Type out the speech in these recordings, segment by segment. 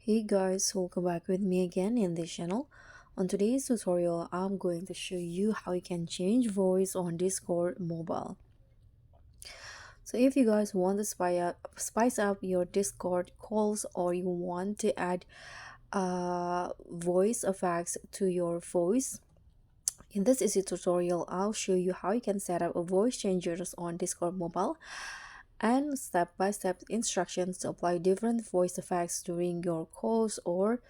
Hey guys, welcome back with me again in this channel. On today's tutorial, I'm going to show you how you can change voice on Discord mobile. So if you guys want to spice up your Discord calls, or you want to add voice effects to your voice, in this easy tutorial, I'll show you how you can set up a voice changers on Discord mobile and step-by-step instructions to apply different voice effects during your calls or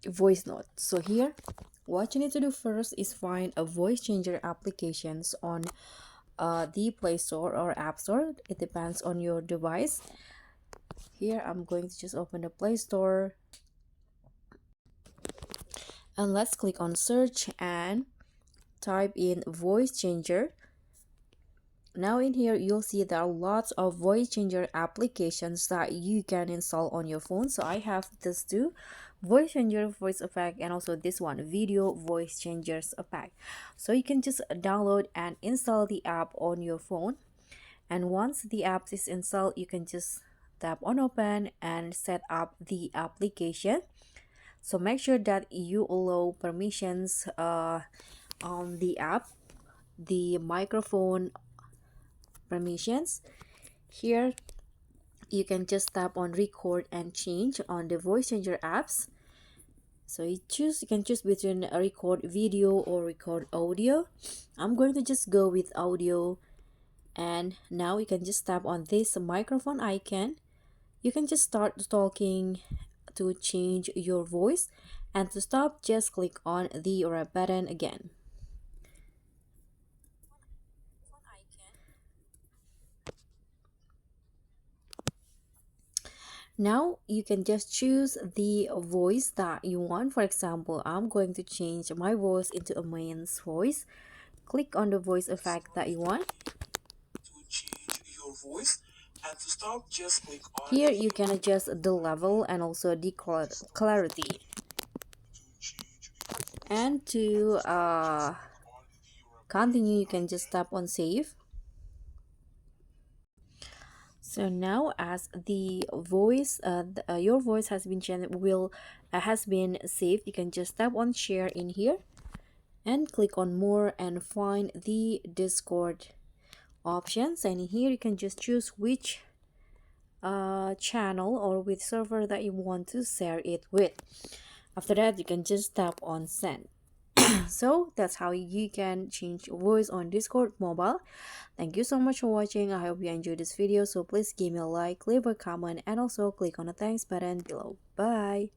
voice note. So here, what you need to do first is find a voice changer applications on the Play Store or App Store. It depends on your device. Here I'm going to just open the Play Store and let's click on search and type in voice changer. Now in here you'll see there are lots of voice changer applications that you can install on your phone. So I have this two, voice changer voice effect, and also this one, video voice changers effect. So you can just download and install the app on your phone, and once the app is installed you can just tap on open and set up the application. So make sure that you allow permissions on the app, the microphone permissions. Here you can just tap on record and change on the voice changer apps. So you can choose between a record video or record audio. I'm going to just go with audio, and now you can just tap on this microphone icon. You can just start talking to change your voice, and to stop just click on the red button again. Now you can just choose the voice that you want. For example, I'm going to change my voice into a man's voice. Click on the voice effect that you want. To change your voice, and to stop, just click on here. You can adjust the level and also the clarity. And to continue, you can just tap on save. So now, as the voice, your voice has been has been saved, you can just tap on share in here and click on more and find the Discord options. And here you can just choose which channel or with server that you want to share it with. After that, you can just tap on send. So that's how you can change voice on Discord mobile. Thank you so much for watching. I hope you enjoyed this video. So please give me a like, leave a comment, and also click on the thanks button below. Bye.